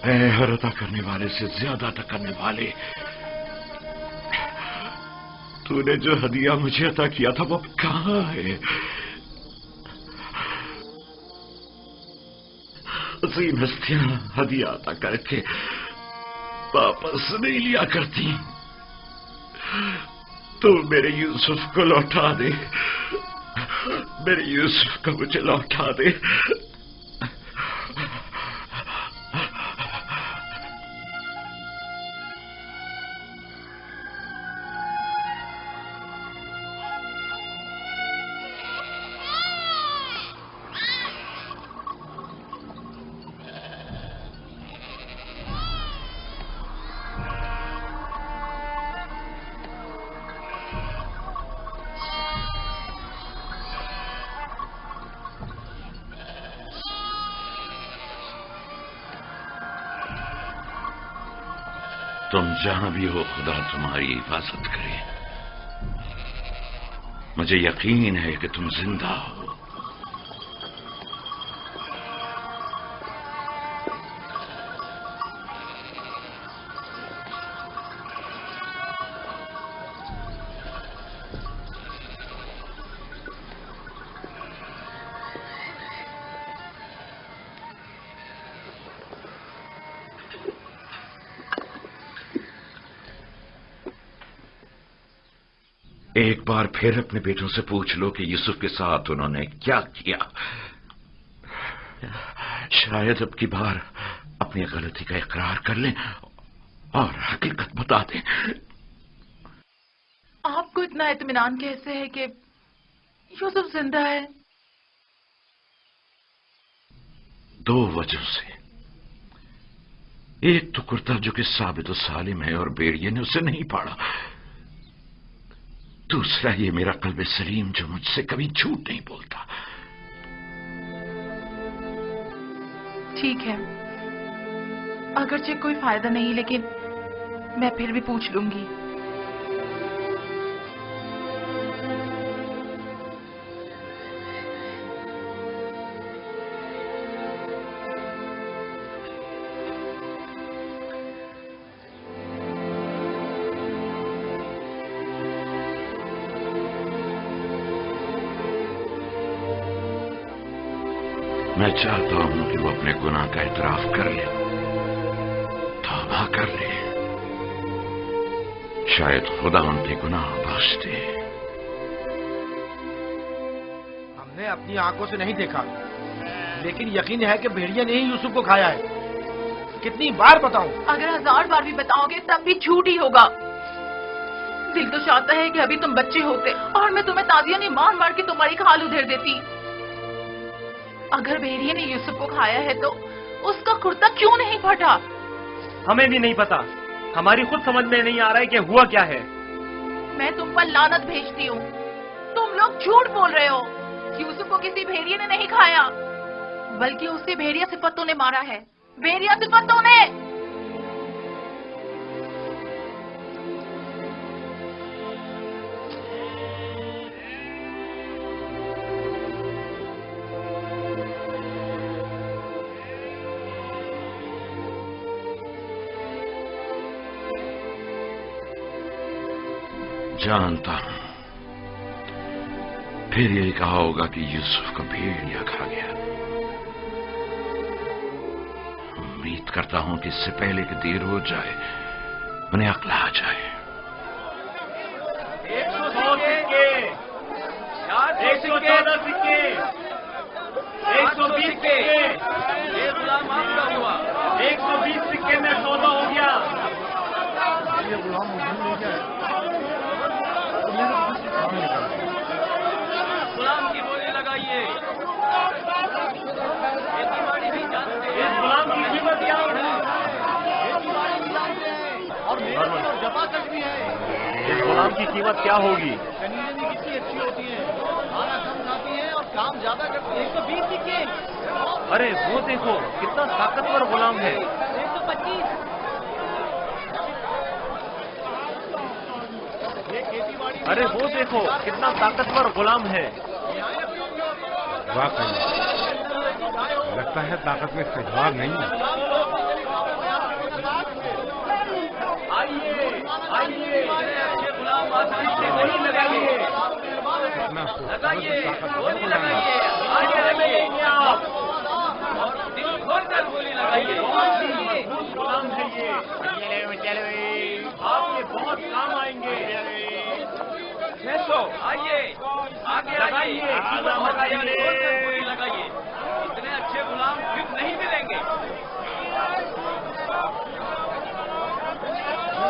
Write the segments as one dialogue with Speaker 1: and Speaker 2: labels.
Speaker 1: اے ہر عطا کرنے والے سے زیادہ عطا کرنے والے، تو نے جو ہدیہ مجھے عطا کیا تھا وہ اب کہاں ہے؟ عظیم ہستیاں ہدیہ عطا کر کے واپس نہیں لیا کرتی، تو میرے یوسف کو لوٹا دے، میرے یوسف کو مجھے لوٹا دے۔ تم جہاں بھی ہو خدا تمہاری حفاظت کرے۔ مجھے یقین ہے کہ تم زندہ ہو۔ ایک بار پھر اپنے بیٹوں سے پوچھ لو کہ یوسف کے ساتھ انہوں نے کیا کیا۔ شاید اب کی بار اپنی غلطی کا اقرار کر لیں اور حقیقت بتا دیں۔
Speaker 2: آپ کو اتنا اطمینان کیسے ہے کہ یوسف زندہ ہے؟
Speaker 1: دو وجہ سے۔ ایک تو کرتا جو کہ ثابت و سالم ہے اور بیڑیے نے اسے نہیں پاڑا، دوسرا یہ میرا قلب سلیم جو مجھ سے کبھی جھوٹ نہیں بولتا۔
Speaker 2: ٹھیک ہے، اگرچہ کوئی فائدہ نہیں لیکن میں پھر بھی پوچھ لوں گی۔
Speaker 1: میں چاہتا ہوں کہ وہ اپنے گناہ کا اعتراف کر لے، توبہ کر لے، شاید خدا ان کے گناہ بخش دے۔
Speaker 3: ہم نے اپنی آنکھوں سے نہیں دیکھا لیکن یقین ہے کہ بھیڑیا نے ہی یوسف کو کھایا ہے۔ کتنی بار بتاؤں؟
Speaker 2: اگر 1000 بار بھی بتاؤ گے تب بھی جھوٹ ہی ہوگا۔ دل تو چاہتا ہے کہ ابھی تم بچے ہوتے اور میں تمہیں تازیاں نہیں مار مار کے تمہاری کھال ادھیر دیتی۔ اگر بھیڑیے نے یوسف کو کھایا ہے تو اس کا کرتا کیوں نہیں پھٹا؟
Speaker 4: ہمیں بھی نہیں پتا، ہماری خود سمجھ میں نہیں آ رہا ہے کہ ہوا کیا ہے۔
Speaker 2: میں تم پر لعنت بھیجتی ہوں، تم لوگ جھوٹ بول رہے ہو۔ یوسف کو کسی بھیڑیے نے نہیں کھایا بلکہ اسے بھیڑیا صفتوں نے مارا ہے، بھیڑیا صفتوں نے۔
Speaker 1: جانتا ہوں پھر یہی کہا ہوگا کہ یوسف کو بھیڑیا کھا گیا۔ امید کرتا ہوں کہ اس سے پہلے کہ دیر ہو جائے انہیں عقل آ جائے۔
Speaker 4: 114 سکے، 120 سکے، 120 سکے میں سودا ہو گیا۔ غلام کی بولی لگائیے۔ غلام کی قیمت کیا ہے؟ اور جفا تک بھی ہے۔ اس غلام کی قیمت کیا ہوگی؟
Speaker 3: کنیزیں بھی کتنی اچھی ہوتی ہیں، کھانا کم کھاتی ہیں اور کام زیادہ کرتی ہیں۔ 120 سکے۔
Speaker 4: ارے وہ دیکھو کتنا طاقتور غلام ہے۔
Speaker 3: 125۔
Speaker 4: ارے وہ دیکھو کتنا طاقتور غلام ہے۔
Speaker 5: واقعی لگتا ہے طاقت میں استحصال نہیں ہے۔
Speaker 4: آپ کے بہت کام آئیں گے.
Speaker 5: آئیے آگے
Speaker 4: لگائیے
Speaker 5: لگائیے. اتنے اچھے غلام پھر نہیں ملیں گے.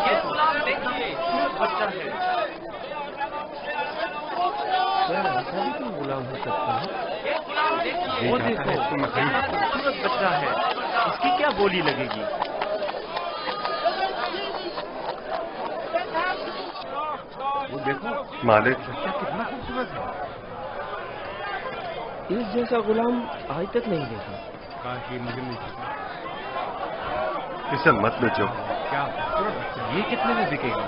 Speaker 5: یہ غلام دیکھیے
Speaker 4: بچہ ہے.
Speaker 3: غلام ہو سکتا ہے.
Speaker 5: یہ غلام دیکھیے.
Speaker 4: وہ دیکھو کتنا خوبصورت بچہ ہے. اس کی کیا بولی لگے گی؟ وہ دیکھو
Speaker 6: مالک
Speaker 4: بچہ کتنا خوبصورت ہے.
Speaker 3: اس جیسا غلام آج تک نہیں دیکھا.
Speaker 4: کاش یہ مجھے مل سکتا.
Speaker 6: اسے مت بیچو.
Speaker 4: کیا خوبصورت بچہ. یہ کتنے میں بکے گا؟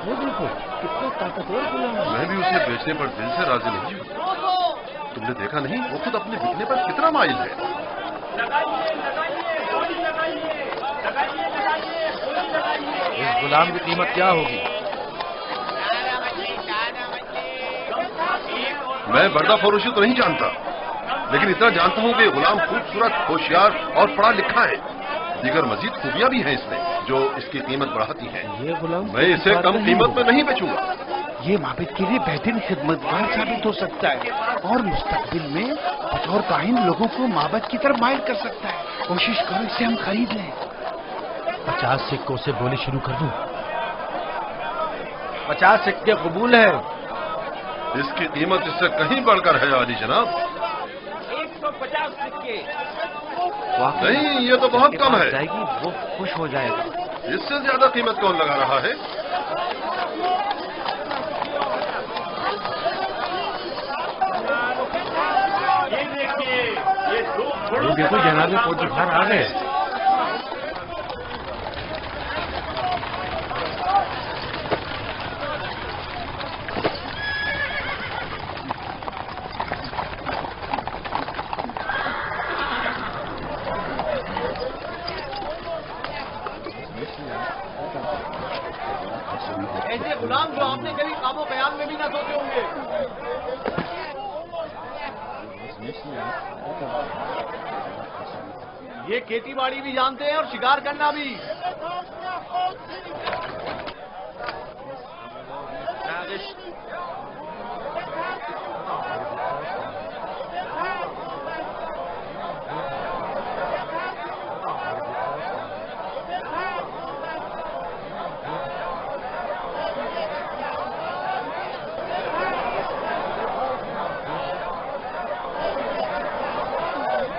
Speaker 3: وہ دیکھو کتنا طاقتور غلام ہے.
Speaker 6: میں بھی اسے بیچنے پر دل سے راضی نہیں ہوں. تم نے دیکھا نہیں وہ خود اپنے بکنے پر کتنا مائل ہے.
Speaker 3: اس غلام کی قیمت کیا ہوگی؟
Speaker 6: میں بردہ فروشی تو نہیں جانتا لیکن اتنا جانتا ہوں کہ غلام خوبصورت ہوشیار اور پڑھا لکھا ہے. دیگر مزید خوبیاں بھی ہیں اس میں جو اس کی قیمت بڑھاتی ہیں.
Speaker 3: یہ غلام
Speaker 6: میں اسے کم قیمت میں نہیں بیچوں گا.
Speaker 7: یہ معبد کے لیے بہترین خدمتگار ثابت ہو سکتا ہے اور مستقبل میں بطور کاہن لوگوں کو معبد کی طرف مائل کر سکتا ہے. کوشش کرو اسے ہم خرید لیں.
Speaker 3: 50 سکوں سے بولی شروع کر دوں. 50 سکے قبول ہے.
Speaker 6: اس کی قیمت اس سے کہیں بڑھ کر ہے عالی جناب.
Speaker 5: 150 سکے.
Speaker 6: نہیں یہ تو بہت کم ہے.
Speaker 4: جائے گی وہ خوش ہو جائے گا.
Speaker 6: اس سے زیادہ قیمت کون لگا رہا ہے؟
Speaker 4: یہ دیکھیے یہ دو
Speaker 3: وہ دیکھو جناب فوج گھر آ گئے. ایسے غلام جو آپ نے کبھی کام و بیان میں بھی نہ سوچے ہوں گے. یہ کھیتی باڑی بھی جانتے ہیں اور شکار کرنا بھی.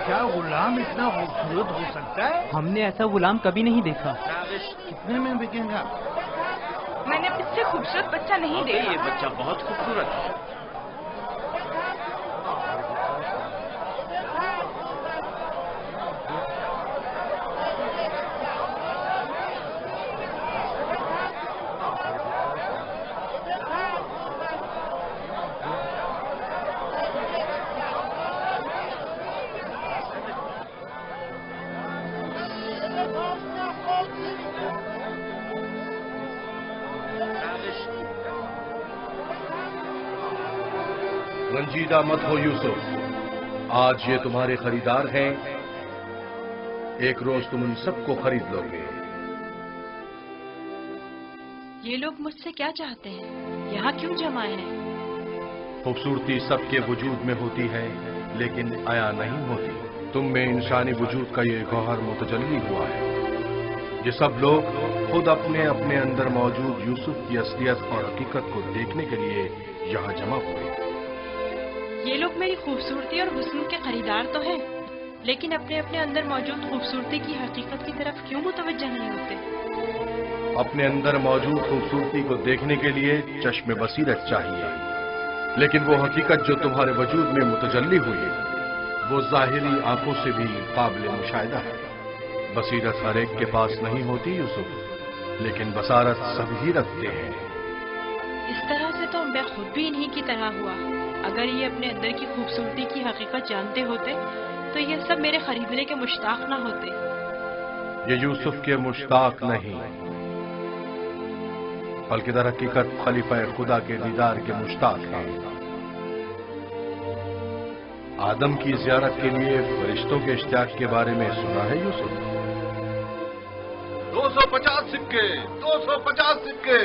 Speaker 7: کیا غلام اتنا خوبصورت ہو سکتا ہے؟
Speaker 8: ہم نے ایسا غلام کبھی نہیں دیکھا.
Speaker 7: کتنے میں بکے گا؟
Speaker 2: میں نے اس سے خوبصورت بچہ نہیں دیکھا.
Speaker 5: یہ بچہ بہت خوبصورت ہے.
Speaker 9: رنجیدہ مت ہو یوسف. آج یہ تمہارے خریدار ہیں. ایک روز تم ان سب کو خرید لو گے.
Speaker 10: یہ لوگ مجھ سے کیا چاہتے ہیں؟ یہاں کیوں جمع ہیں؟
Speaker 9: خوبصورتی سب کے وجود میں ہوتی ہے لیکن عیاں نہیں ہوتی. تم میں انسانی وجود کا یہ گوہر متجلی ہوا ہے. یہ سب لوگ خود اپنے اپنے اندر موجود یوسف کی اصلیت اور حقیقت کو دیکھنے کے لیے یہاں جمع ہوئے.
Speaker 10: یہ لوگ میری خوبصورتی اور حسن کے خریدار تو ہیں لیکن اپنے اپنے اندر موجود خوبصورتی کی حقیقت کی طرف کیوں متوجہ نہیں ہوتے؟
Speaker 9: اپنے اندر موجود خوبصورتی کو دیکھنے کے لیے چشم بصیرت چاہیے لیکن وہ حقیقت جو تمہارے وجود میں متجلی ہوئی وہ ظاہری آنکھوں سے بھی قابل مشاہدہ ہے. بصیرت ہر ایک کے پاس نہیں ہوتی یوسف لیکن بصارت سب ہی رکھتے ہیں.
Speaker 10: اس طرح سے تو میں خود بھی انہی کی طرح ہوا. اگر یہ اپنے اندر کی خوبصورتی کی حقیقت جانتے ہوتے تو یہ سب میرے خریدنے کے مشتاق نہ ہوتے.
Speaker 9: یہ یوسف کے مشتاق نہیں بلکہ در حقیقت خلیفہ خدا کے دیدار کے مشتاق ہیں. आदम की जियारत के लिए फरिश्तों के इश्तियाक के बारे में सुना है यूसुफ?
Speaker 6: 250 सिक्के, 250 सिक्के।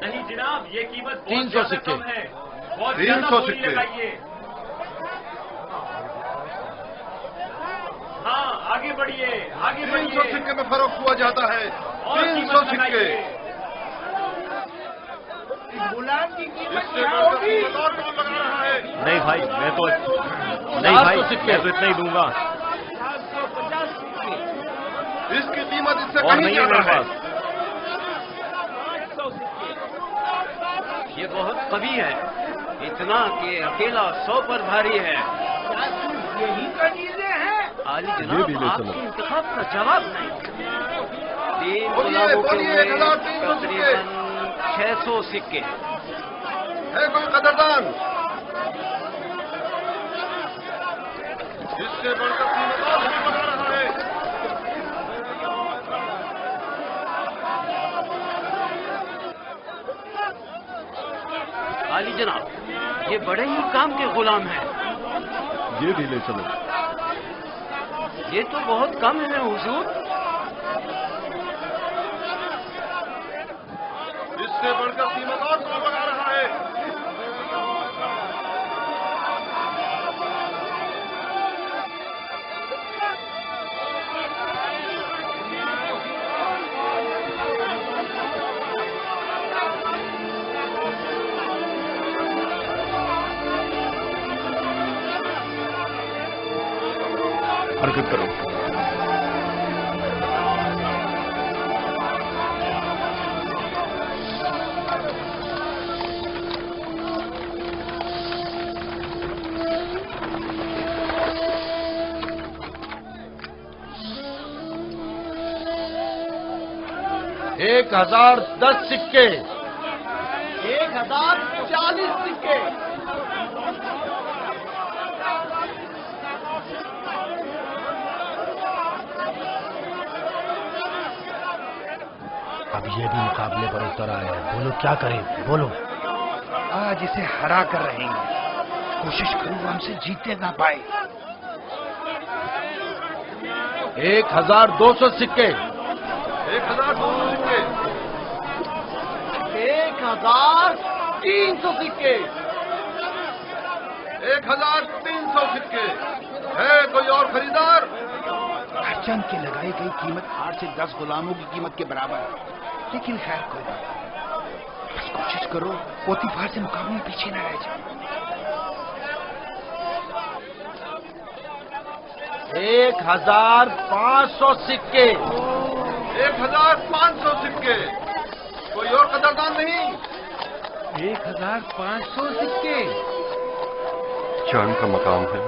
Speaker 4: नहीं जनाब, ये कीमत
Speaker 3: 300 सिक्के
Speaker 4: है, बहुत
Speaker 6: 300 सिक्के।
Speaker 4: हाँ, आगे बढ़िए, आगे
Speaker 6: 300 सिक्के में फरोख्त हुआ जाता है। 300 सिक्के।
Speaker 7: गुलाम की कीमत
Speaker 6: इससे
Speaker 7: क्या
Speaker 6: बढ़कर
Speaker 7: होगी?
Speaker 6: कीमत और कौन लगा रहा है?
Speaker 4: नहीं भाई, मैं तो
Speaker 3: 400 सिक्के।
Speaker 4: मैं तो इतना ही दूंगा।
Speaker 5: 750 सिक्के।
Speaker 6: इसकी कीमत इससे
Speaker 4: और
Speaker 6: कहीं
Speaker 4: नहीं है
Speaker 6: ज्यादा
Speaker 4: मेरे
Speaker 6: है।
Speaker 4: पास।
Speaker 5: 800 सिक्के। ये बहुत कवि है, इतना कि अकेला 100 पर भारी है।
Speaker 7: क्या सिर्फ यही कनीज़े हैं?
Speaker 5: आली
Speaker 9: ये
Speaker 5: जनाब,
Speaker 9: भी ले चलो।
Speaker 5: आपके इंतखाब का जवाब नहीं। 3
Speaker 6: बोलिए,
Speaker 5: गुलामों के
Speaker 6: बोलिए,
Speaker 5: हुए
Speaker 6: 1300 सिक्के।
Speaker 5: तकरीबन 600 सिक्के।
Speaker 6: है कोई कदरदान? इससे बढ़कर कीमत और कौन लगा रहा है?
Speaker 5: आली जनाब, ये बड़े ही काम के गुलाम हैं।
Speaker 9: ये भी ले चलो।
Speaker 5: ये तो बहुत कम है हुजूर।
Speaker 6: इससे बढ़कर कीमत और कौन लगा रहा है?
Speaker 9: हरकत करो।
Speaker 3: एक 1010 सिक्के। 1040 सिक्के।
Speaker 7: अब ये भी मुकाबले पर उतर आए हैं। बोलो क्या करें, बोलो। आज इसे हरा कर रहेंगे। कोशिश करूँ हमसे जीतने ना पाए।
Speaker 3: 1200 सिक्के।
Speaker 6: 1200 सिक्के।
Speaker 3: 1300 सिक्के।
Speaker 6: 1300 सिक्के। है कोई और खरीदार?
Speaker 7: हरचंद की लगाई गई कीमत 8 से 10 गुलामों की कीमत के बराबर है। लेकिन खैर कोई बात नहीं। बस कोशिश करो पोतीफार से मुकाबले में पीछे न रह जाए।
Speaker 3: 1500 सिक्के।
Speaker 6: 1500 सिक्के। कोई और कदरदान नहीं?
Speaker 7: 1500 सिक्के।
Speaker 11: चांद का मकाम है,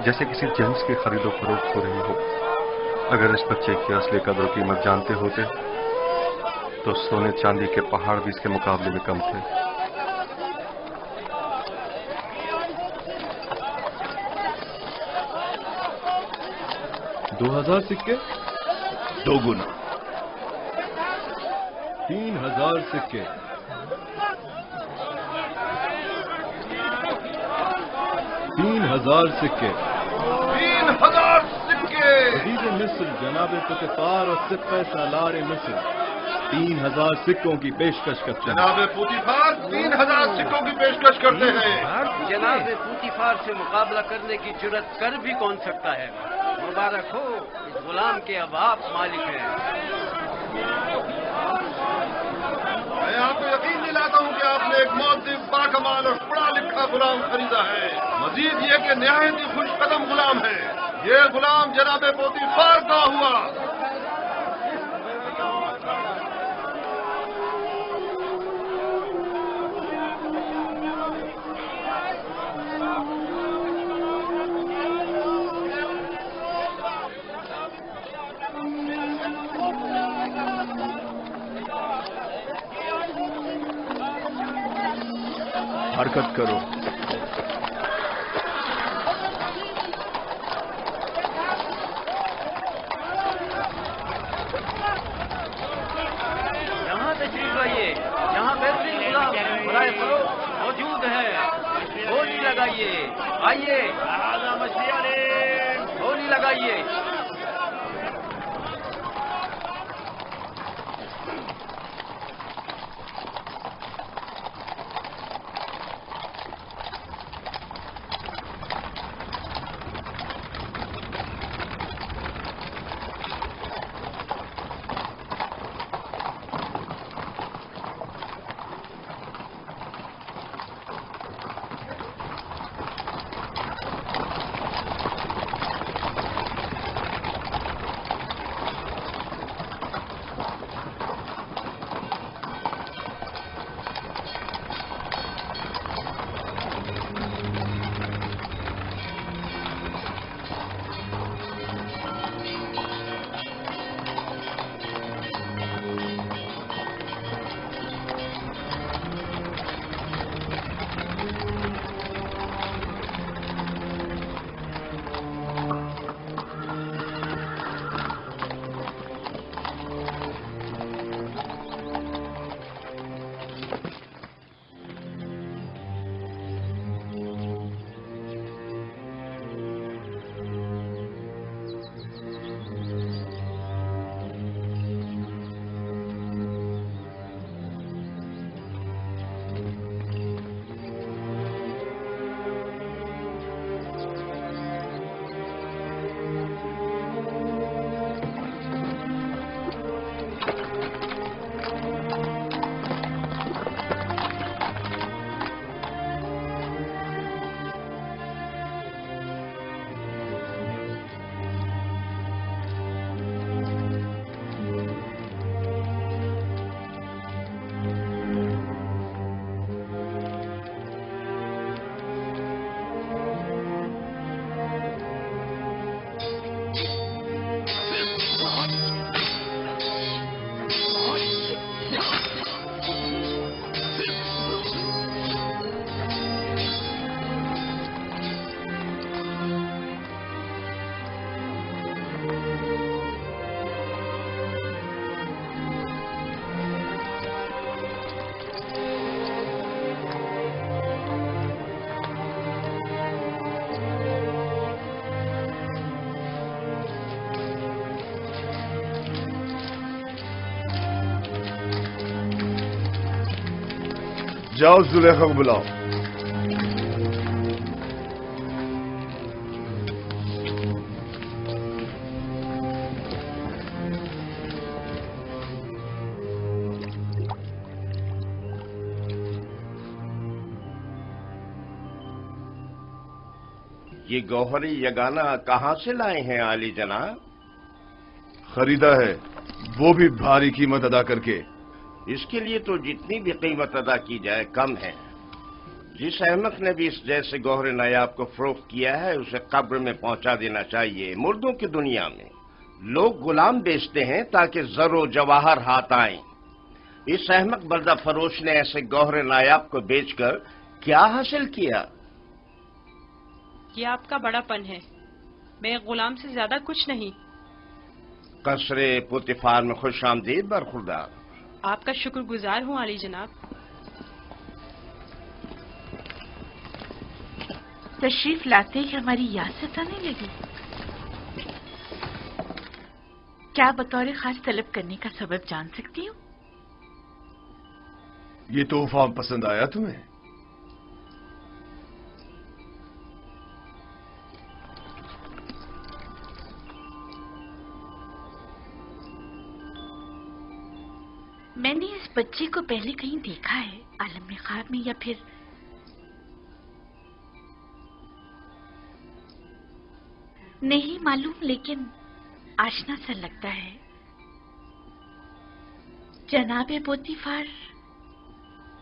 Speaker 11: जैसे किसी जिन्स की खरीदो फरोख्त हो रही हो। अगर इस बच्चे की असली कदर कीमत जानते होते तो सोने चांदी के पहाड़ भी इसके मुकाबले में कम थे।
Speaker 9: $2000 सिक्के।
Speaker 7: 2 गुना।
Speaker 9: 3000 सिक्के। 3000 सिक्के।
Speaker 6: 3000 सिक्के।
Speaker 9: अजीज मिस्र जनाब पुतिफार और सिक्के सालार मिस्र 3000 सिक्कों की पेशकश करते हैं।
Speaker 6: जनाब पुतिफार 3000 सिक्कों की पेशकश करते हैं।
Speaker 5: जनाब पूतीफार से मुकाबला करने की जुर्रत कर भी कौन सकता है। मुबारक हो, इस गुलाम के अब आप मालिक हैं।
Speaker 6: मैं आपको यकीन दिलाता हूँ कि आपने एक मौद्दिब, बाकमाल और पढ़ा लिखा गुलाम खरीदा है। मजीद ये कि निहायत ही खुशकदम गुलाम है। ये गुलाम जनाब पोतीफार का हुआ।
Speaker 9: हरकत करो।
Speaker 5: यहाँ तशरीफ लाइए, यहाँ बेहतरीन गुलाम बराए फरोख्त मौजूद है। आइए गोली लगाइए।
Speaker 6: जाओ जुलेखा को बुलाओ।
Speaker 12: ये गौहरी यगाना कहाँ से लाए हैं आली जनाब?
Speaker 6: खरीदा है, वो भी भारी कीमत अदा करके।
Speaker 12: इसके लिए तो जितनी भी कीमत अदा की जाए कम है। जिस अहमक ने भी इस जैसे गौहरे नायाब को फरोख्त किया है उसे कब्र में पहुंचा देना चाहिए। मुर्दों की दुनिया में लोग गुलाम बेचते हैं ताकि जरो जवाहर हाथ आए। इस अहमक बर्दा फरोश ने ऐसे गौहरे नायाब को बेचकर क्या हासिल किया?
Speaker 10: ये आपका बड़ापन है, मैं गुलाम से ज्यादा कुछ नहीं।
Speaker 12: कसरे पुतिफार में खुश आमदीद बरखुरदार।
Speaker 10: आपका शुक्रगुजार हूँ आली जनाब।
Speaker 2: तशरीफ लाते ही हमारी याद सताने लगी। क्या बतौर खास तलब करने का सबब जान सकती हूँ?
Speaker 6: ये तोहफा पसंद आया तुम्हें?
Speaker 2: मैंने इस बच्चे को पहले कहीं देखा है, आलम में ख्वाब में या फिर नहीं मालूम, लेकिन आशना सा लगता है। जनाबे पोतीफार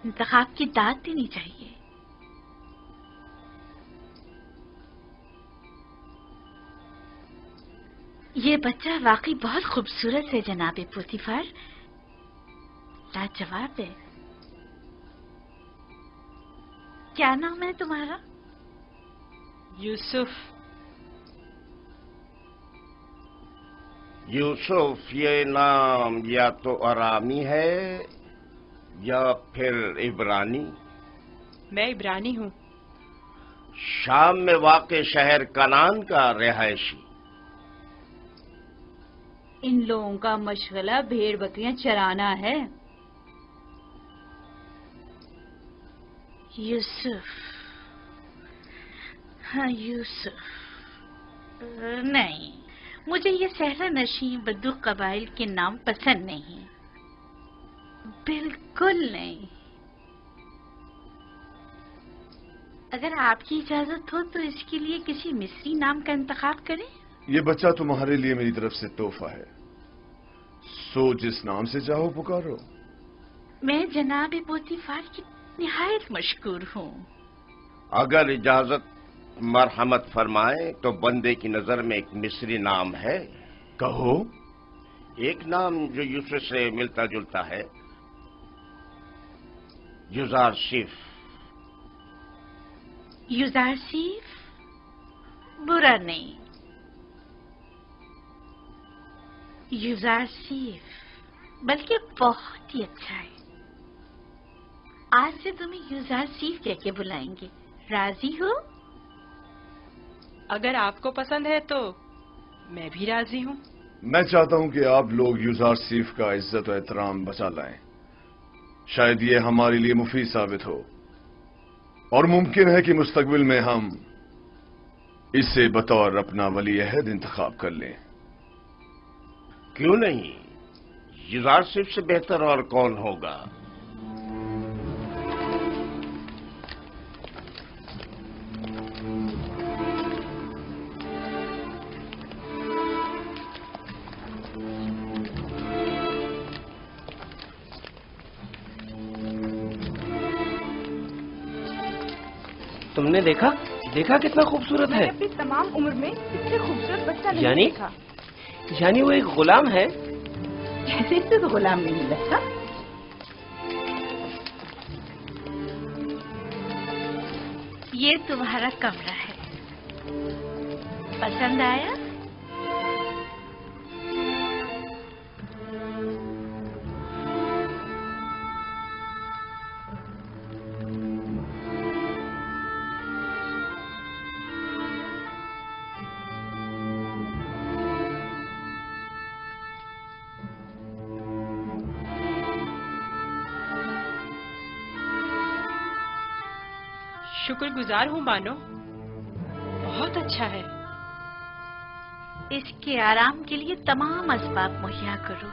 Speaker 2: इंतखाब की दाद देनी चाहिए। ये बच्चा वाकई बहुत खूबसूरत है जनाबे पोतीफार, लाजवाब है। क्या नाम है तुम्हारा?
Speaker 10: यूसुफ।
Speaker 12: यूसुफ ये नाम या तो अरामी है या फिर इब्रानी।
Speaker 10: मैं इब्रानी हूँ।
Speaker 12: شام میں واقع شہر کنعان کا رہائشی۔
Speaker 13: ان لوگوں کا مشغلہ بھیڑ بکریاں چرانا ہے۔ یوسف، ہاں یوسف، نہیں، مجھے یہ صحرا نشین بدو قبائل کے نام پسند نہیں، بالکل نہیں۔ اگر آپ کی اجازت ہو تو اس کے لیے کسی مصری نام کا انتخاب کریں۔
Speaker 6: یہ بچہ تمہارے لیے میری طرف سے تحفہ ہے، سو جس نام سے چاہو پکارو۔
Speaker 13: میں جناب پوتیفار کی نہایت مشکور ہوں۔
Speaker 12: اگر اجازت مرحمت فرمائیں تو بندے کی نظر میں ایک مصری نام ہے۔
Speaker 6: کہو۔
Speaker 12: ایک نام جو یوسف سے ملتا جلتا ہے، یوزارسیف۔
Speaker 13: یوزارسیف برا نہیں، یوزارسیف بلکہ بہت ہی اچھا ہے۔ آج سے تمہیں یوزارسیف کہہ کے بلائیں گے، راضی ہو؟
Speaker 10: اگر آپ کو پسند ہے تو میں بھی راضی ہوں۔
Speaker 6: میں چاہتا ہوں کہ آپ لوگ یوزارسیف کا عزت و احترام بچا لائیں، شاید یہ ہمارے لیے مفید ثابت ہو، اور ممکن ہے کہ مستقبل میں ہم اسے بطور اپنا ولی عہد انتخاب کر لیں۔
Speaker 12: کیوں نہیں؟ یوزارسیف سے بہتر اور کون ہوگا؟
Speaker 14: تم نے دیکھا کتنا خوبصورت ہے؟
Speaker 2: میں نے اپنی تمام عمر میں اتنے خوبصورت بچہ نہیں دیکھا۔
Speaker 14: یعنی وہ ایک غلام ہے؟
Speaker 2: جیسے سے تو غلام نہیں لگتا۔
Speaker 13: یہ تمہارا کمرہ ہے، پسند آیا؟
Speaker 10: شکر گزار ہوں بانو، بہت اچھا ہے۔
Speaker 13: اس کے آرام کے لیے تمام اسباب مہیا کرو۔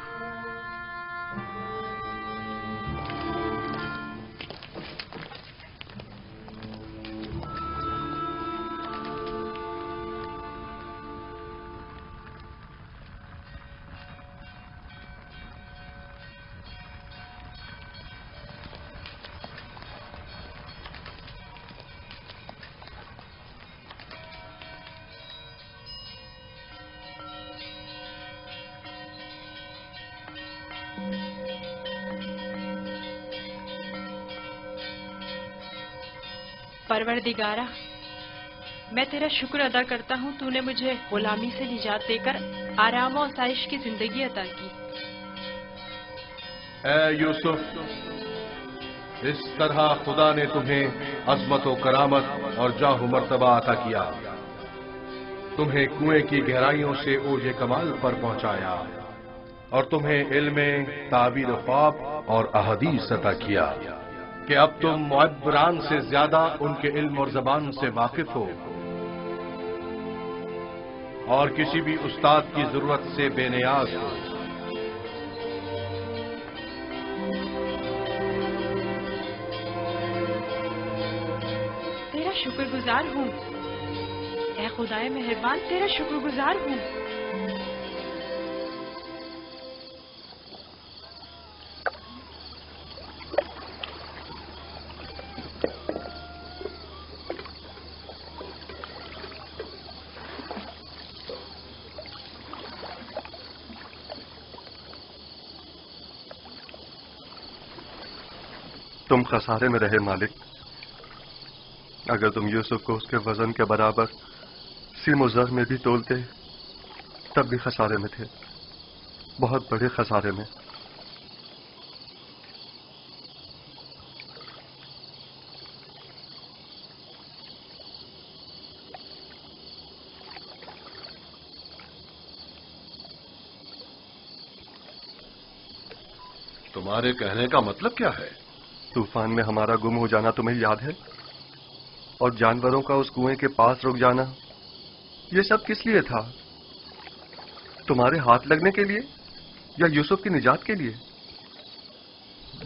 Speaker 10: پروردگارہ، میں تیرا شکر ادا کرتا ہوں، تو نے مجھے غلامی سے نجات دے کر آرام و آسائش کی زندگی عطا کی۔
Speaker 9: اے یوسف، اس طرح خدا نے تمہیں عظمت و کرامت اور جاہ و مرتبہ عطا کیا، تمہیں کنویں کی گہرائیوں سے اوج کمال پر پہنچایا، اور تمہیں علم تعبیر خواب اور احادیث عطا کیا کہ اب تم معبران سے زیادہ ان کے علم اور زبان سے واقف ہو، اور کسی بھی استاد کی ضرورت سے بے نیاز ہو۔
Speaker 10: تیرا شکر گزار ہوں، اے خدائے مہربان، تیرا شکر گزار ہوں۔
Speaker 11: تم خسارے میں رہے مالک، اگر تم یوسف کو اس کے وزن کے برابر سیم و زر میں بھی تولتے تب بھی خسارے میں تھے، بہت بڑے خسارے میں۔
Speaker 9: तुम्हारे कहने का मतलब क्या है?
Speaker 11: तूफान में हमारा गुम हो जाना तुम्हें याद है? और जानवरों का उस कुएं के पास रुक जाना, ये सब किस लिए था? तुम्हारे हाथ लगने के लिए या यूसुफ की निजात के लिए?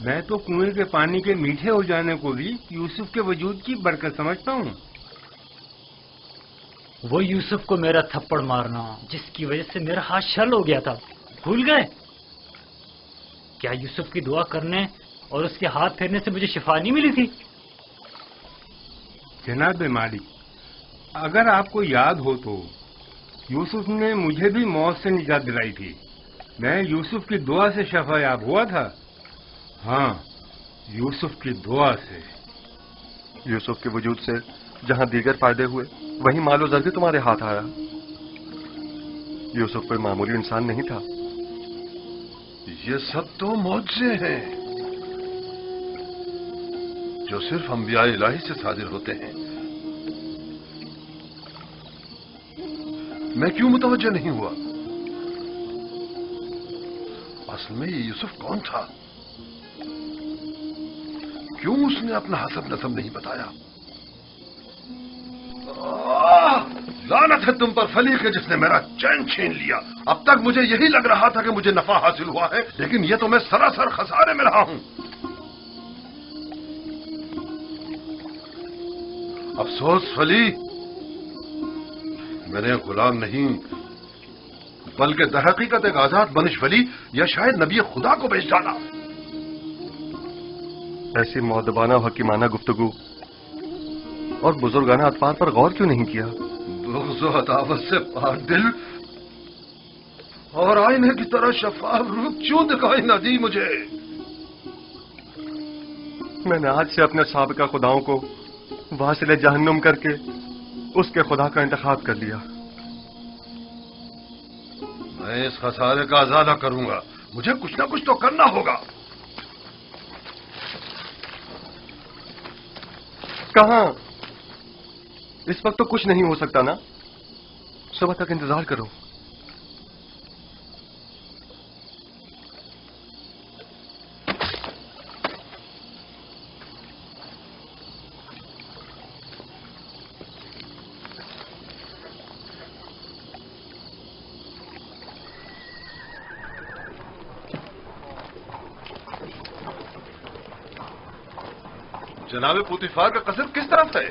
Speaker 15: मैं तो कुएं के पानी के मीठे हो जाने को भी यूसुफ के वजूद की बरकत समझता हूँ।
Speaker 8: वो यूसुफ को मेरा थप्पड़ मारना, जिसकी वजह से मेरा हाथ शल हो गया था, भूल गए? क्या यूसुफ की दुआ करने और उसके हाथ फेरने से मुझे शिफा नहीं मिली थी?
Speaker 15: जनाब मालिक, अगर आपको याद हो तो यूसुफ ने मुझे भी मौत से निजात दिलाई थी। मैं यूसुफ की दुआ से शफायाब हुआ था। हाँ, यूसुफ की दुआ से।
Speaker 11: यूसुफ के वजूद से जहां दीगर फायदे हुए, वहीं मालो ज़र भी तुम्हारे हाथ आया। यूसुफ कोई मामूली इंसान नहीं था।
Speaker 9: ये सब तो मौजज़े हैं जो सिर्फ अंबिया इलाही से सादिर होते हैं। मैं क्यों मुतवज्जो नहीं हुआ? असल में ये यूसुफ कौन था? क्यों उसने अपना हसब नसब नहीं बताया? लानत है तुम पर फली के जिसने मेरा चैन छीन लिया। अब तक मुझे यही लग रहा था कि मुझे नफा हासिल हुआ है, लेकिन ये तो मैं सरासर खसारे में रहा हूं। अफसोस फली, मैंने गुलाम नहीं बल्कि दरहकीकत एक आजाद बनिश वली या शायद नबी खुदा को बेच डाला।
Speaker 11: ऐसी मौदबाना हकीमाना गुफ्तगू और बुजुर्गाना अतफार पर गौर क्यों नहीं किया?
Speaker 9: बुग़्ज़ व अदावत से पाक दिल और आईने की तरह शफाफ रूप क्यों दिखाई न दी मुझे?
Speaker 11: मैंने आज से अपने साबिका खुदाओं को वासिले जहन्नुम करके उसके खुदा का इंतखाब कर लिया।
Speaker 9: मैं इस खसारे का अज़ाला करूंगा। मुझे कुछ ना कुछ तो करना होगा।
Speaker 11: कहां? इस वक्त तो कुछ नहीं हो सकता ना। सुबह तक इंतजार करो।
Speaker 9: जनाब पुतिफार का कसर किस तरफ है?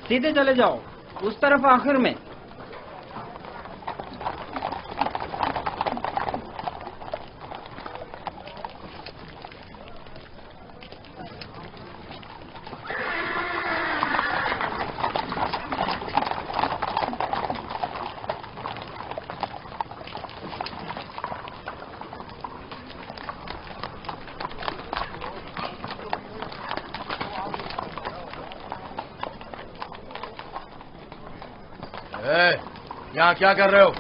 Speaker 14: सीधे चले जाओ, उस तरफ आखिर में।
Speaker 3: यहाँ क्या कर रहे हो?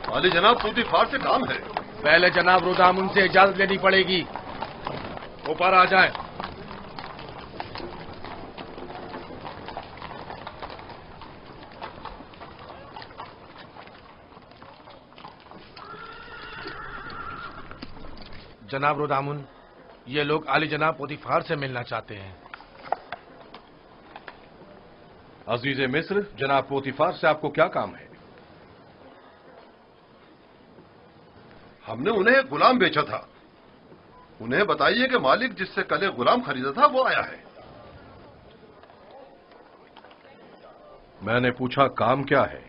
Speaker 9: वाली जनाब पुतिफार से काम है।
Speaker 3: पहले जनाब रुदामुन से इजाजत लेनी पड़ेगी। ऊपर आ जाए। जनाब रुदामुन, ये लोग आली जनाब पुतिफार से मिलना चाहते हैं।
Speaker 9: अजीज मिस्र, जनाब पोतीफार से आपको क्या काम है? हमने उन्हें एक गुलाम बेचा था। उन्हें बताइए कि मालिक जिससे कल एक गुलाम खरीदा था वो आया है। मैंने पूछा काम क्या है?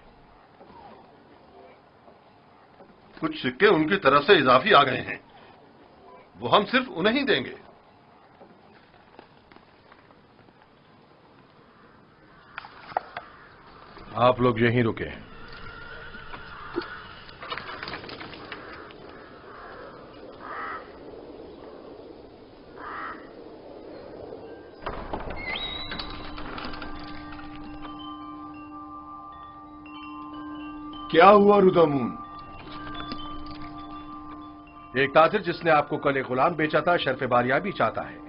Speaker 9: कुछ सिक्के उनकी तरफ से इजाफी आ गए हैं, वो हम सिर्फ उन्हें ही देंगे।
Speaker 6: आप लोग यहीं रुके।
Speaker 9: क्या हुआ रुदामुन?
Speaker 6: एक ताजिर जिसने आपको कल एक गुलाम बेचा था शर्फ बारियाबी चाहता है।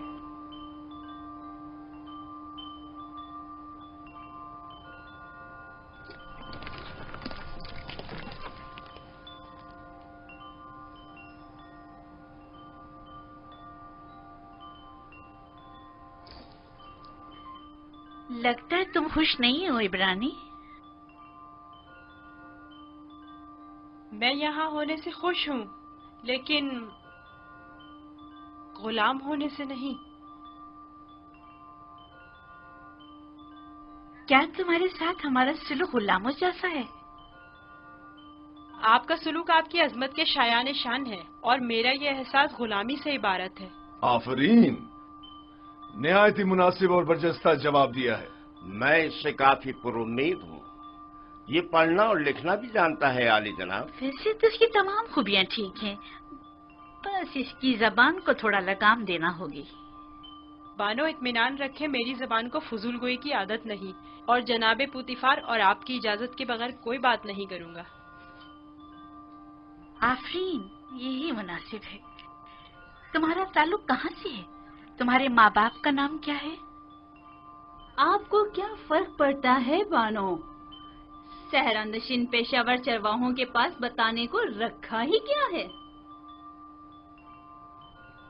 Speaker 13: लगता है तुम खुश नहीं हो इब्रानी।
Speaker 10: मैं यहाँ होने से खुश हूँ, लेकिन गुलाम होने से नहीं।
Speaker 13: क्या तुम्हारे साथ हमारा सलूक गुलामों जैसा है?
Speaker 10: आपका सलूक आपकी अजमत के शायान शान है और मेरा ये एहसास गुलामी से इबारत है।
Speaker 6: आफरीन, निहायत ही मुनासिब और बरजस्ता जवाब दिया है।
Speaker 12: मैं इससे काफी पुरुम्मीद हूँ। ये पढ़ना और लिखना भी जानता है आली जनाब।
Speaker 13: वैसे तो इसकी तमाम खूबियाँ ठीक हैं, बस इसकी जबान को थोड़ा लगाम देना होगी।
Speaker 10: बानो इत्मीनान रखे, मेरी जबान को फजूल गोई की आदत नहीं और जनाबे पुतिफार और आपकी इजाजत के बगैर कोई बात नहीं करूँगा।
Speaker 13: आफरीन, यही मुनासिब है। तुम्हारा ताल्लुक कहाँ से है? तुम्हारे माँ बाप का नाम क्या है?
Speaker 16: आपको क्या फर्क पड़ता है बानो? सहरानशीन पेशावर चरवाहों के पास बताने को रखा ही क्या है?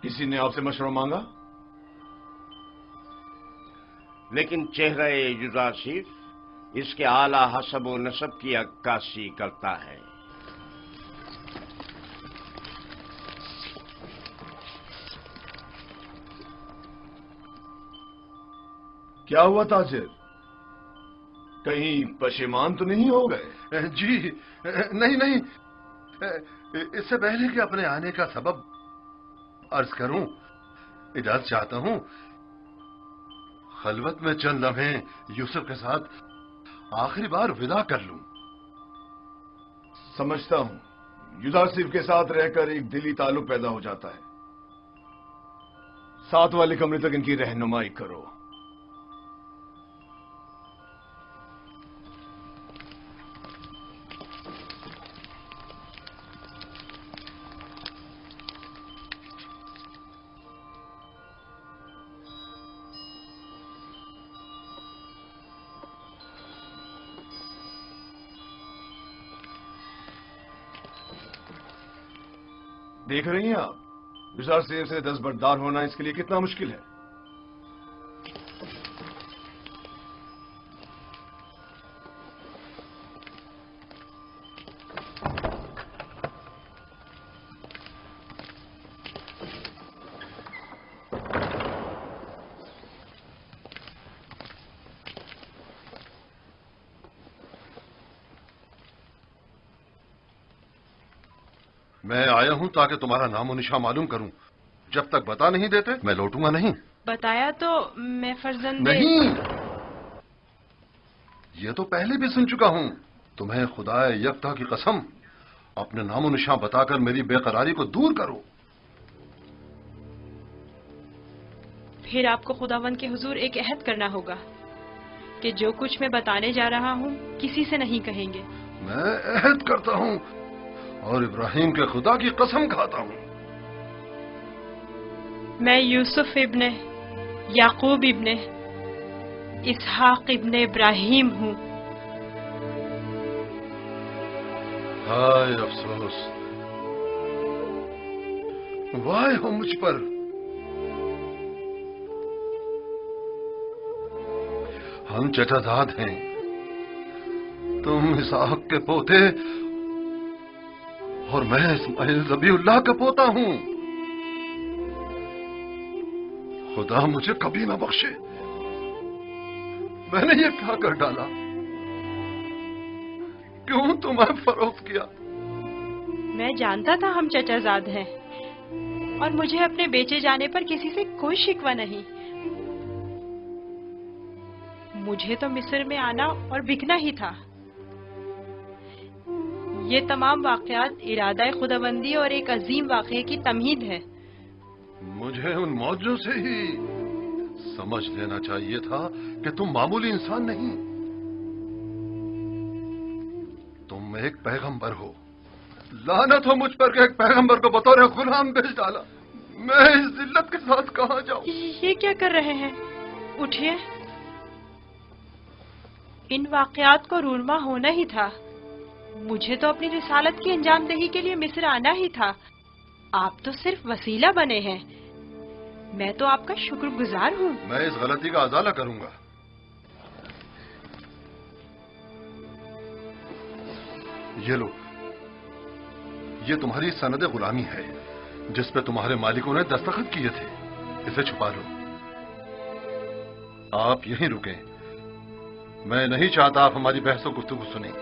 Speaker 6: किसी ने आपसे मशवरा मांगा?
Speaker 12: लेकिन चेहरा जुजासिफ इसके आला हसब व नसब की अक्कासी करता है।
Speaker 6: क्या हुआ ताजिर, कहीं पशेमान तो नहीं हो गए?
Speaker 9: जी नहीं नहीं, इससे पहले कि अपने आने का सबब अर्ज करूं, इजाजत चाहता हूं खलवत में चंद लम्हे यूसुफ के साथ आखिरी बार विदा कर लूं।
Speaker 6: समझता हूं, युदासिफ के साथ रहकर एक दिली ताल्लुक पैदा हो जाता है। साथ वाले कमरे तक इनकी रहनुमाई करो। देख रही हैं आप, युदासिफ से दस्तबरदार होना इसके लिए कितना मुश्किल है।
Speaker 9: मैं आया हूं ताकि तुम्हारा नामो निशा मालूम करूं। जब तक बता नहीं देते मैं लौटूंगा नहीं।
Speaker 10: बताया तो मैं फर्जंदे
Speaker 9: नहीं, ये तो पहले भी सुन चुका हूं। तुम्हें खुदाए यकता की कसम, अपने नामो निशा बताकर मेरी बेकरारी को दूर करो।
Speaker 10: फिर आपको खुदावंद के हुजूर एक अहद करना होगा कि जो कुछ मैं बताने जा रहा हूँ किसी से नहीं कहेंगे।
Speaker 9: मैं अहद करता हूं और इब्राहिम के खुदा की कसम खाता हूं।
Speaker 10: मैं यूसुफ इब्ने याकूब इब्ने इसहाक इब्ने इब्राहिम हूँ।
Speaker 9: हाय अफसोस, वाह हो मुझ पर। हम चचाजाद हैं, तुम इसहाक के पोते और मैं इस्माइल ज़बीउल्लाह का पोता हूं। खुदा मुझे कभी ना बख्शे, मैंने ये क्या कर डाला? क्यों तुम्हें फरोख्त किया?
Speaker 10: मैं जानता था हम चचाजाद हैं और मुझे अपने बेचे जाने पर किसी से कोई शिकवा नहीं। मुझे तो मिस्र में आना और बिकना ही था। ये तमाम वाकयात इरादा खुदाबंदी और एक अजीम वाक़ये की तमहीद है।
Speaker 9: मुझे उन मौजों से ही समझ लेना चाहिए था कि तुम मामूली इंसान नहीं, तुम एक पैगंबर हो। लानत हो मुझ पर कि एक पैगंबर को बतौर गुलाम बेच डाला। मैं इस जिल्लत के साथ कहां जाऊं?
Speaker 10: ये क्या कर रहे हैं? उठिए। इन वाकयात को रूरमा होना ही था। मुझे तो अपनी रिसालत की अंजामदही के लिए मिस्र आना ही था। आप तो सिर्फ वसीला बने हैं। मैं तो आपका शुक्रगुजार हूँ।
Speaker 9: मैं इस गलती का अजाला करूंगा। ये लो, ये तुम्हारी सनद गुलामी है जिस पे तुम्हारे मालिकों ने दस्तखत किए थे। इसे छुपा लो। आप यहीं रुकें, मैं नहीं चाहता आप हमारी बहस और गुफ्तगू सुनें।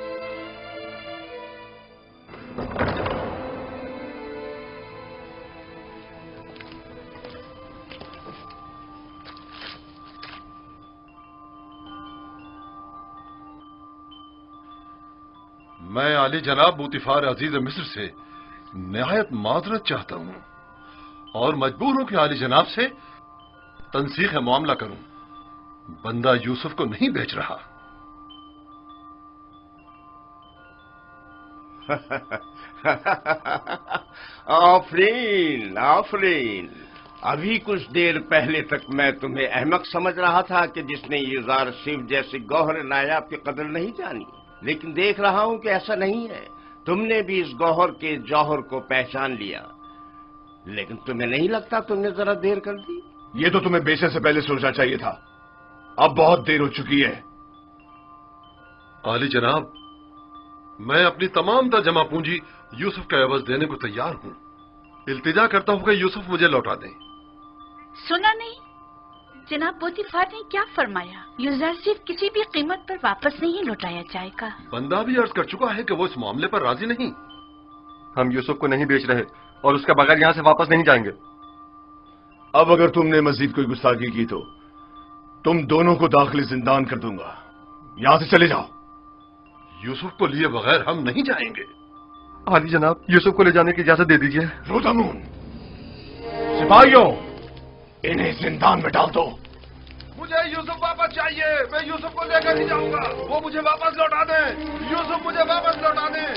Speaker 9: मैं आली जनाब बूतिफार अजीज मिस्र से निहायत माजरत चाहता हूं और मजबूर हूं कि आली जनाब से तनसीख मामला करूं। बंदा यूसुफ को नहीं बेच रहा।
Speaker 12: आफरीन आफरीन, अभी कुछ देर पहले तक मैं तुम्हें अहमक समझ रहा था कि जिसने युजार सिर्फ जैसे गौहर नायाब की कदर नहीं जानी, लेकिन देख रहा हूं कि ऐसा नहीं है। तुमने भी इस गौहर के जौहर को पहचान लिया, लेकिन तुम्हें नहीं लगता तुमने जरा देर कर दी?
Speaker 6: ये तो तुम्हें बेचने से पहले सोचना चाहिए था। अब बहुत देर हो चुकी है।
Speaker 9: आली जनाब, मैं अपनी तमाम जमा पूंजी यूसुफ का एवज देने को तैयार हूं। इल्तिजा करता हूं कि यूसुफ मुझे लौटा दें।
Speaker 13: सुना नहीं जनाब पोतीफार ने क्या फरमाया? यूसुफ किसी भी कीमत पर वापस नहीं लौटाया जाएगा।
Speaker 9: बंदा भी अर्ज कर चुका है कि वो इस मामले पर राजी नहीं।
Speaker 11: हम यूसुफ को नहीं बेच रहे और उसके बगैर यहां से वापस नहीं जाएंगे।
Speaker 6: अब अगर तुमने मजीद कोई गुस्ताखी की तो तुम दोनों को दाखिल जिंदान कर दूंगा। यहां से चले जाओ।
Speaker 9: यूसुफ को लिए बगैर हम नहीं जाएंगे।
Speaker 11: आली जनाब, यूसुफ को ले जाने की इजाजत दे दीजिए।
Speaker 6: रोजामून, सिपाहियों, इन्हें जिंदान में डाल दो। मुझे यूसुफ वापस चाहिए। मैं यूसुफ को लेकर ही जाऊंगा। वो मुझे वापस लौटा दें। यूसुफ मुझे वापस लौटा दें।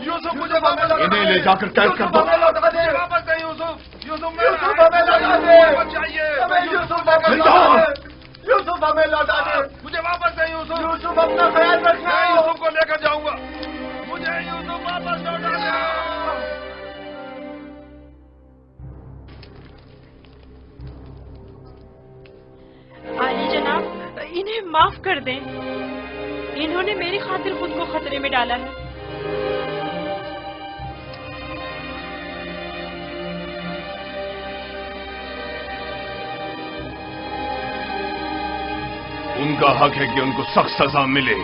Speaker 6: यूसुफ मुझे वापस लौटा दें। इन्हें ले जाकर कैद कर दो। वापस दें यूसुफ। यूसुफ हमें लौटा दें। चाहिए। मैं यूसुफ वापस लौटा दें। यूसुफ हमें लौटा दें। मुझे वापस दें यूसुफ। यूसुफ अपना ख्याल रखना। मैं यूसुफ को लेकर जाऊंगा। मुझे यूसुफ वापस लौटा दें।
Speaker 10: आली जनाब, इन्हें माफ कर दें। इन्होंने मेरी खातिर खुद को खतरे में डाला है।
Speaker 6: उनका हक है कि उनको सख्त सजा मिले।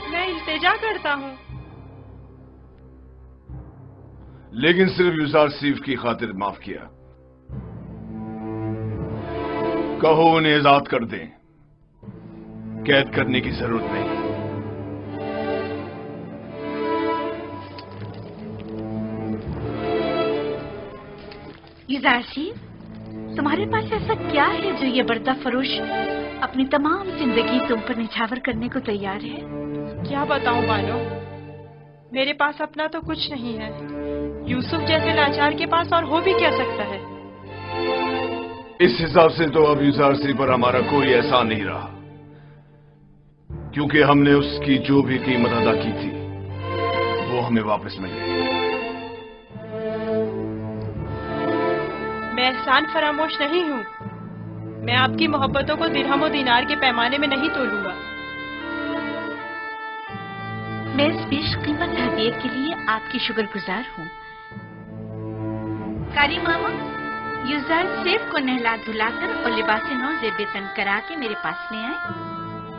Speaker 10: मैं इल्तिजा करता हूँ,
Speaker 6: लेकिन सिर्फ युजार सीफ की खातिर माफ किया। कहो उन्हें आजाद कर दें। कैद करने की जरूरत नहीं।
Speaker 13: युजार सीफ, तुम्हारे पास ऐसा क्या है जो ये बर्दा फरोश अपनी तमाम जिंदगी तुम पर निछावर करने को तैयार है?
Speaker 10: क्या बताऊं बानो, मेरे पास अपना तो कुछ नहीं है। यूसुफ जैसे लाचार के पास और हो भी क्या सकता है?
Speaker 6: इस हिसाब से तो अब युजार सीफ पर हमारा कोई एहसान नहीं रहा, क्योंकि हमने उसकी जो भी कीमत अदा की थी वो हमें वापस मिल गई।
Speaker 10: मैं एहसान फरामोश नहीं हूँ। मैं आपकी मोहब्बतों को दिरहम और दीनार के पैमाने में नहीं तोलूंगा।
Speaker 13: मैं इस बेश कीमत हदिये के लिए आपकी शुक्रगुजार हूँ। कारी मामा, युजार सीफ को नहला धुलाकर और लिबास नौ ज़ेब तन करा के मेरे पास ले आए।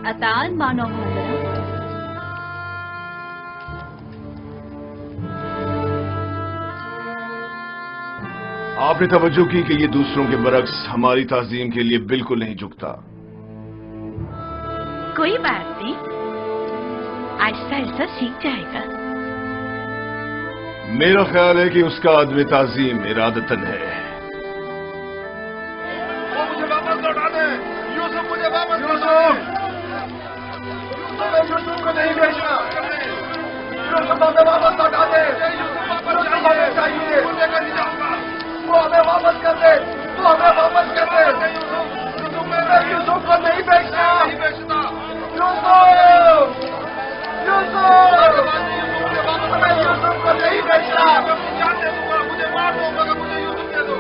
Speaker 16: अतान मानो मोहतरम।
Speaker 6: आपने तवज्जो की कि ये दूसरों के बरक्स हमारी ताजीम के लिए बिल्कुल नहीं झुकता।
Speaker 13: कोई बात नहीं, आहिस्ता आहिस्ता सीख जाएगा।
Speaker 6: मेरा ख्याल है कि उसका अदब ताजीम इरादतन है। वो मुझे वापस लौटा दे। यूसुफ मुझे वापस लौटा दे। यूसुफ को नहीं भेजना। यूसुफ हमें वापस लौटा दे। यूसुफ वापस चाहिए। मुझे कर जाऊंगा। वो हमें वापस कर दे। वो हमें वापस कर दे। यूसुफ को नहीं बेचना। नहीं बेचना। यूसुफ, यूसुफ, मैं यूसुफ को नहीं बेचना। जान दे दूंगा। मुझे मार दो मगर मुझे यूसुफ दे दो।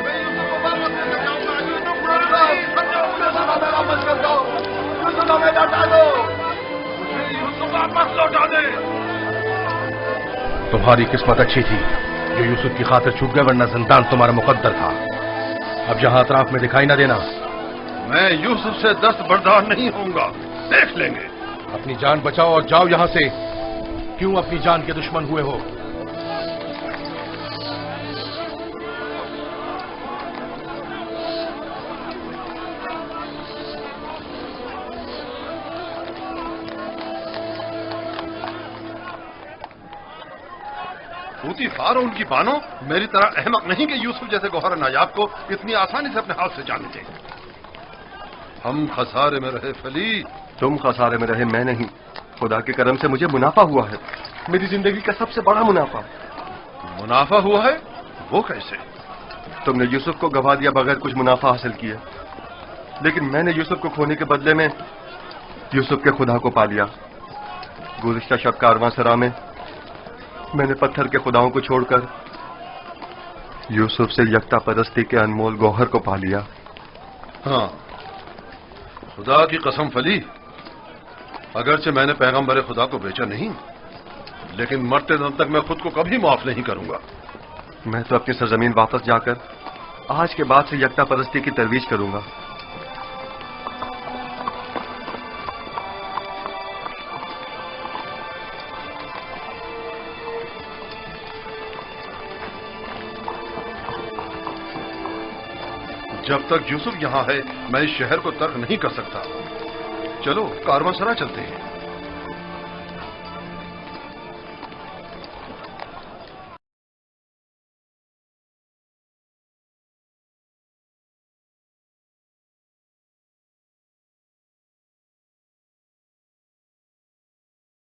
Speaker 6: मैं यूसुफ को वापस लेकर जाऊंगा। यूसुफ हमें वापस कर दो। यूसुफ हमें लौटा दो। वापस लौटा दे।
Speaker 9: तुम्हारी किस्मत अच्छी थी जो यूसुफ की खातिर छूट गए, वरना जिंदान तुम्हारा मुकद्दर था। अब जहां अतराफ में दिखाई ना देना।
Speaker 6: मैं यूसुफ से दस्तबरदार नहीं होऊंगा, देख लेंगे।
Speaker 9: अपनी जान बचाओ और जाओ यहां से। क्यों अपनी जान के दुश्मन हुए हो?
Speaker 6: पूतीफार और उनकी बानो मेरी तरह अहमक नहीं कि यूसुफ जैसे गौहर नायाब को इतनी आसानी से अपने हाथ से जाने दें। हम खसारे में रहे फली।
Speaker 11: तुम खसारे में रहे, मैं नहीं। खुदा के करम से मुझे मुनाफा हुआ है, मेरी जिंदगी का सबसे बड़ा मुनाफा।
Speaker 6: मुनाफा हुआ है? वो कैसे?
Speaker 11: तुमने यूसुफ को गवा दिया बगैर कुछ मुनाफा हासिल किया, लेकिन मैंने यूसुफ को खोने के बदले में यूसुफ के खुदा को पा लिया। गुज़िश्ता शब कारवांसरा में मैंने पत्थर के खुदाओं को छोड़कर यूसुफ से यकता परस्ती के अनमोल गौहर को पा लिया।
Speaker 6: हाँ, खुदा की कसम फली, अगरचे मैंने पैगंबर खुदा को बेचा नहीं, लेकिन मरते दम तक मैं खुद को कभी माफ नहीं करूंगा।
Speaker 11: मैं तो अपनी सरजमीन वापस जाकर आज के बाद से यकता परस्ती की तरवीज करूंगा।
Speaker 6: जब तक यूसुफ यहां है मैं इस शहर को तर्क नहीं कर सकता। चलो कारवांसरा चलते हैं।